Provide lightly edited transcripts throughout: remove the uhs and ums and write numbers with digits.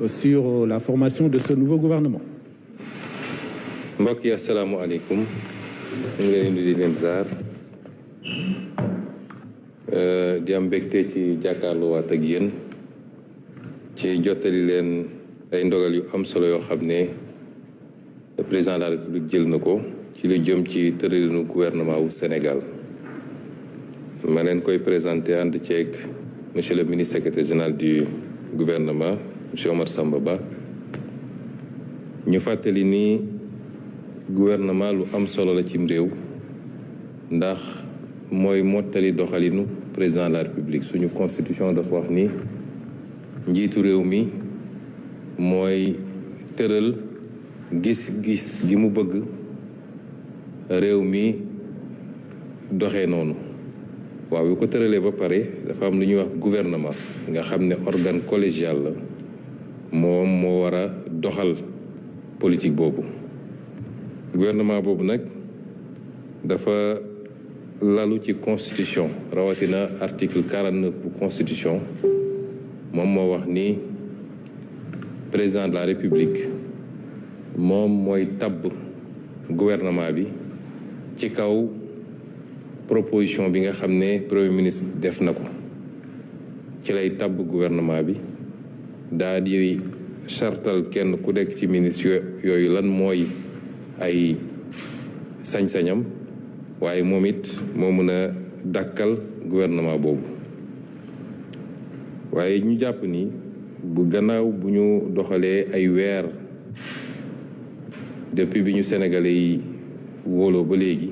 sur la formation de ce nouveau gouvernement. mbokk yi asalaamaaleykum ñu ngi leen di leen ziar di am mbégte ci jàkkaarloowaat ak yéen ci jottali leen ay ndogal yu am solo yoo xam ne le président de la République jël na ko ci lu jëm ci tëralinu gouvernement wu Sénégal ma leen koy présenté ànd ceeg monsieur le ministre secrétaire général du gouvernement monsieur Omar Samba Ba. ñu fàttali ni gouvernement lu am solo la cim réew ndax mooy mottali doxalinu président de la République. Suñu constitution dafa wax ni njiitu réew mi mooy tëral gis-gis gi mu bëgg réew mi doxee noonu. waaw yu ko tëralee ba pare dafa am lu ñuy wax gouvernement nga xam ne organe collégial la moom moo war a doxal politique boobu. gouvernement boobu nag dafa lalu ci constitution rawatina article 49 bu constitution moom moo wax ni président de la république moom mooy tabb gouvernement bi ci kaw proposition bi nga xam ne premier ministre def na ko. ci lay tabb gouvernement bi daa di chartal kenn ku nekk ci ministre yooyu lan mooy ay sañ-sañam waaye moom it moo mën a dàkkal gouvernement boobu. waaye ñu jàpp ni bu gannaaw bu ñu doxalee ay weer depuis bi ñu sénégalais yi wóoloo ba léegi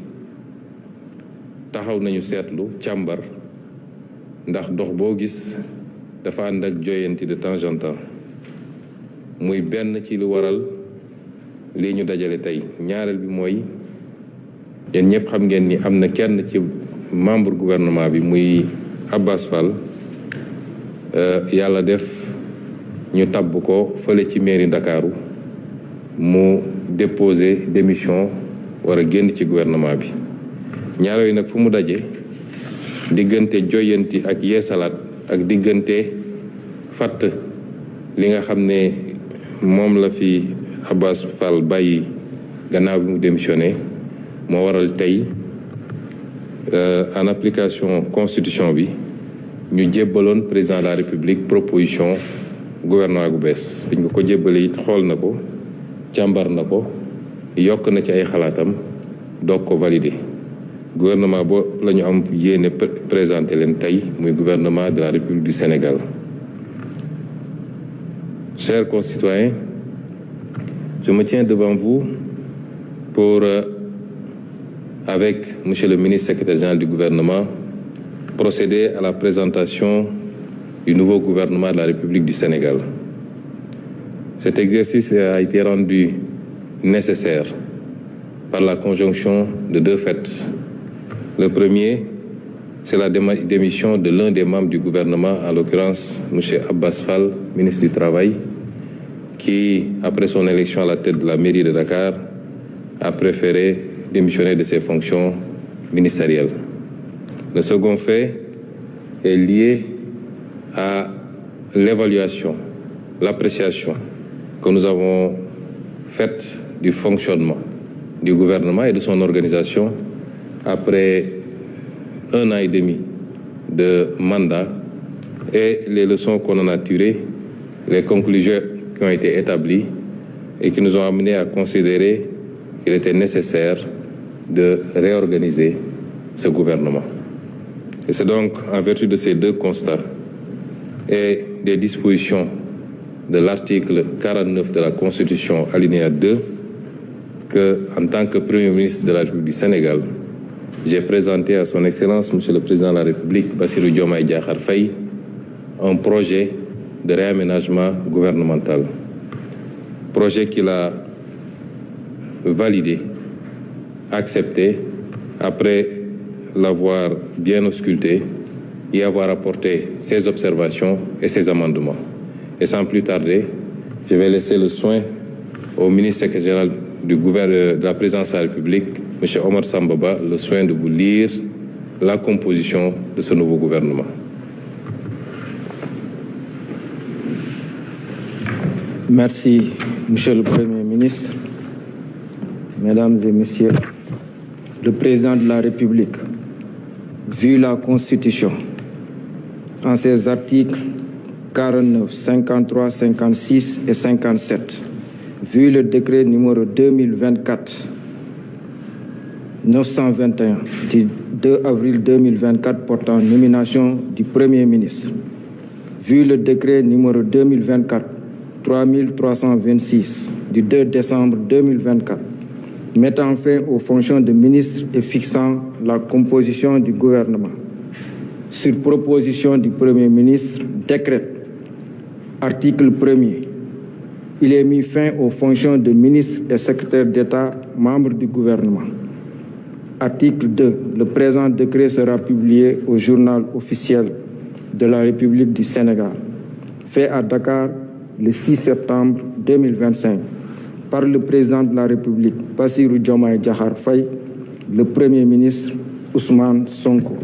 taxaw nañu seetlu càmbar ndax dox boo gis dafa ànd ak joyanti de temps en temps muy benn ci lu waral lii ñu dajale tey. ñaareel bi mooy yéen ñëpp xam ngeen ni am na kenn ci membre gouvernement bi muy Abbas Fall yàlla def ñu tabb ko fële ci mairie Ndakaaru mu déposé démission war a génn ci gouvernement bi. ñaar yooyu nag fu mu daje diggante joyanti ak yeesalaat ak diggante fatt li nga xam ne moom la fi Abbas Fall bàyyi gannaaw bi mu démissionné moo waral tey en application constitution bi ñu jébbaloon président de la république proposition gouvernement gu bees. biñ ko jébbalee it xool na ko càmbar na ko yokk na ci ay xalaatam doog ko validé. gouvernement boo la ñu am yéene présenté leen tey muy gouvernement de la République du Sénégal. Chers concitoyens, je me tiens devant vous pour, avec monsieur le ministre secrétaire général du gouvernement, procéder à la présentation du nouveau gouvernement de la République du Sénégal. Cet exercice a été rendu nécessaire par la conjonction de deux faits. Le premier, c'est la démission de l'un des membres du gouvernement, en l'occurrence M. Abbas Fall, ministre du Travail, qui, après son élection à la tête de la mairie de Dakar, a préféré démissionner de ses fonctions ministérielles. Le second fait est lié à l'évaluation, l'appréciation que nous avons faite du fonctionnement du gouvernement et de son organisation après 1 an et demi de mandat et les leçons qu'on en a tirées, les conclusions qui ont été établies et qui nous ont amenés à considérer qu'il était nécessaire de réorganiser ce gouvernement. Et c'est donc en vertu de ces deux constats et des dispositions de l'article 49 de la Constitution, alinéa 2, que, en tant que Premier ministre de la République du Sénégal, j'ai présenté à son Excellence, Monsieur le Président de la République, Bassirou Diomaye Diakhar Faye, un projet de réaménagement gouvernemental. Projet qu'il a validé, accepté, après l'avoir bien ausculté et avoir apporté ses observations et ses amendements. Et sans plus tarder, je vais laisser le soin au ministre secrétaire général du gouvernement de la présidence de la République, M. Omar Samba Ba, le soin de vous lire la composition de ce nouveau gouvernement. Merci, Monsieur le Premier ministre, Mesdames et Messieurs, le Président de la République, vu la Constitution, en ses articles 49, 53, 56 et 57, vu le décret numéro 2024-921 du 2 avril 2024 portant nomination du Premier ministre, vu le décret numéro 2024-3326 du 2 décembre 2024, mettant fin aux fonctions de ministre et fixant la composition du gouvernement. Sur proposition du Premier ministre, décrète, article 1er, il est mis fin aux fonctions de ministre et secrétaire d'État, membre du gouvernement. Article 2, le présent décret sera publié au journal officiel de la République du Sénégal, fait à Dakar le 6 septembre 2025, par le président de la République, Bassirou Diomaye Diakhar Faye, le Premier ministre Ousmane Sonko.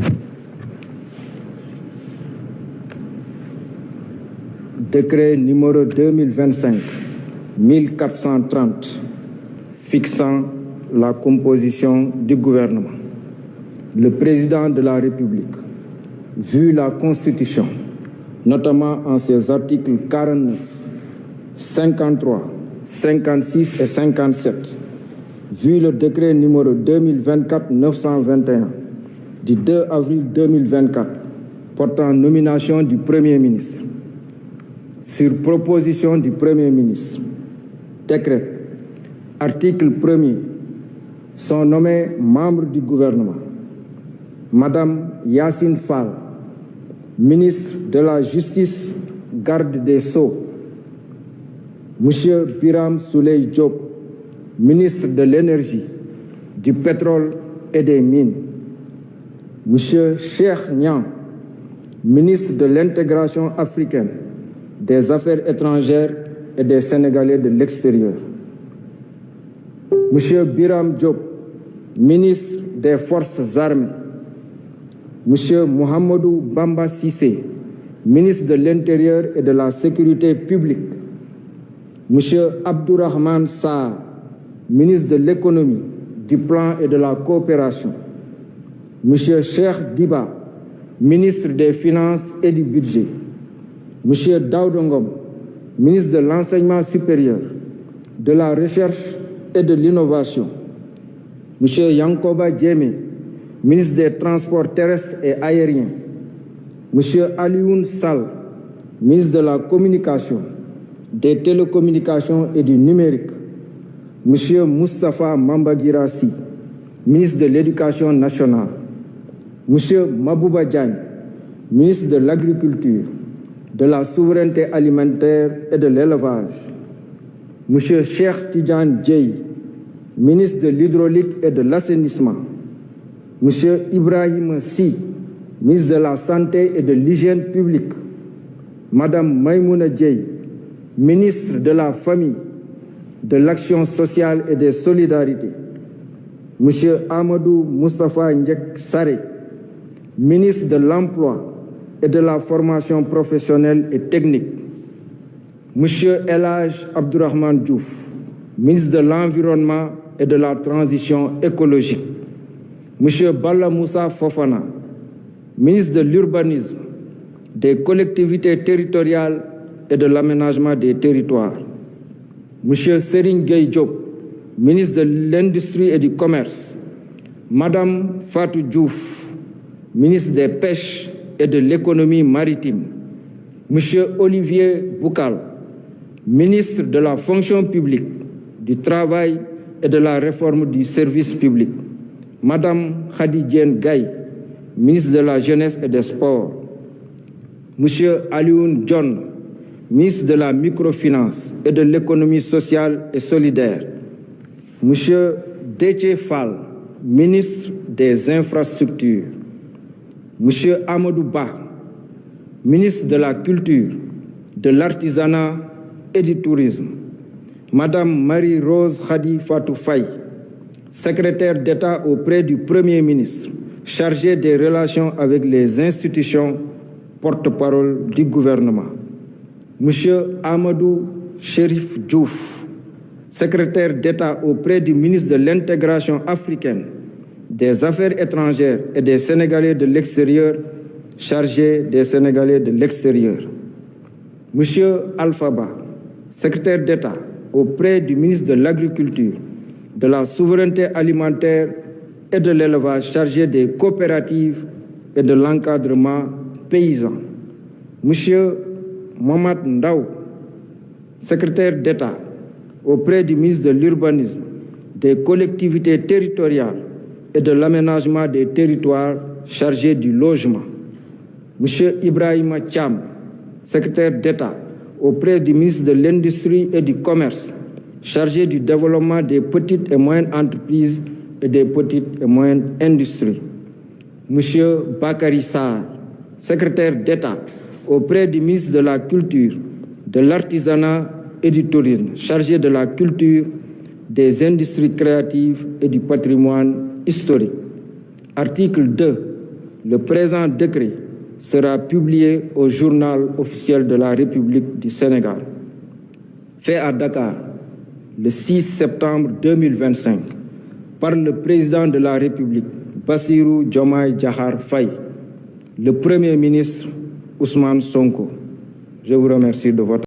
Décret numéro 2025-1430 fixant la composition du gouvernement. Le président de la République, vu la Constitution, notamment en ses articles 49, 53, 56 et 57, vu le décret numéro 2024-921 du 2 avril 2024 portant nomination du Premier ministre, sur proposition du Premier ministre, décret, article 1er, sont nommés membres du gouvernement Madame Yassine Fall, ministre de la Justice, garde des Sceaux, Monsieur Biram Souleye Diop, ministre de l'Énergie, du Pétrole et des Mines, Monsieur Cheikh Niang, ministre de l'Intégration africaine, des Affaires étrangères et des Sénégalais de l'extérieur, Monsieur Biram Diop, ministre des Forces armées, Monsieur Mohamedou Bamba Sissé, ministre de l'Intérieur et de la Sécurité publique, Monsieur Abdourahmane Sarr, ministre de l'Économie, du Plan et de la Coopération, Monsieur Cheikh Diba, ministre des Finances et du Budget, Monsieur Daouda Ngom, ministre de l'Enseignement supérieur, de la Recherche et de l'Innovation, Monsieur Yankoba Diémé, ministre des Transports terrestres et aériens, Monsieur Alioune Sall, ministre de la Communication, des Télécommunications et du Numérique, Monsieur Moustapha Mambagirassi, ministre de l'Éducation nationale, Monsieur Mabouba Diagne, ministre de l'Agriculture, de la Souveraineté alimentaire et de l'Élevage, Monsieur Cheikh Tidiane Dièye, ministre de l'Hydraulique et de l'Assainissement, Monsieur Ibrahim Sy, ministre de la Santé et de l'Hygiène publique, Madame Maïmouna Dièye, ministre de la Famille, de l'Action sociale et des Solidarités, Monsieur Amadou Moustapha Ndiek Saré, ministre de l'Emploi et de la Formation professionnelle et technique, Monsieur El Hadj Abdourahmane Diouf, ministre de l'Environnement et de la Transition écologique, Monsieur Balla Moussa Fofana, ministre de l'Urbanisme, des collectivités territoriales et de l'aménagement des territoires, Monsieur Serigne Gueye Diop, ministre de l'Industrie et du Commerce, Madame Fatou Diouf, ministre des Pêches et de l'Économie maritime, Monsieur Olivier Boukal, ministre de la Fonction publique, du Travail et de la Réforme du service public, Madame Khady Diène Gaye, ministre de la Jeunesse et des Sports, Monsieur Alioune Dione, ministre de la Microfinance et de l'Économie sociale et solidaire, Monsieur Déthié Fall, ministre des Infrastructures, Monsieur Amadou Ba, ministre de la Culture, de l'Artisanat et du Tourisme, Madame Marie-Rose Khady Fatou Faye, secrétaire d'État auprès du Premier ministre, chargée des relations avec les institutions, porte-parole du gouvernement, Monsieur Amadou Chérif Diouf, secrétaire d'État auprès du ministre de l'Intégration africaine, des Affaires étrangères et des Sénégalais de l'extérieur, chargé des Sénégalais de l'extérieur. Monsieur Alpha Ba, secrétaire d'État auprès du ministre de l'Agriculture, de la Souveraineté alimentaire et de l'élevage, chargé des coopératives et de l'encadrement paysan. Monsieur Mohamed Ndaw, secrétaire d'État auprès du ministre de l'Urbanisme, des collectivités territoriales et de l'aménagement des territoires, chargé du logement. Monsieur Ibrahima Thiam, secrétaire d'État auprès du ministre de l'Industrie et du Commerce, chargé du développement des petites et moyennes entreprises et des petites et moyennes industries. Monsieur Bakary Sarr, secrétaire d'État auprès du ministre de la Culture, de l'Artisanat et du Tourisme, chargé de la culture, des industries créatives et du patrimoine historique. Article 2. Le présent décret sera publié au journal officiel de la République du Sénégal. Fait à Dakar le 6 septembre 2025 par le président de la République, Bassirou Diomaye Diakhar Faye, le Premier ministre Ousmane Sonko. Je vous remercie de votre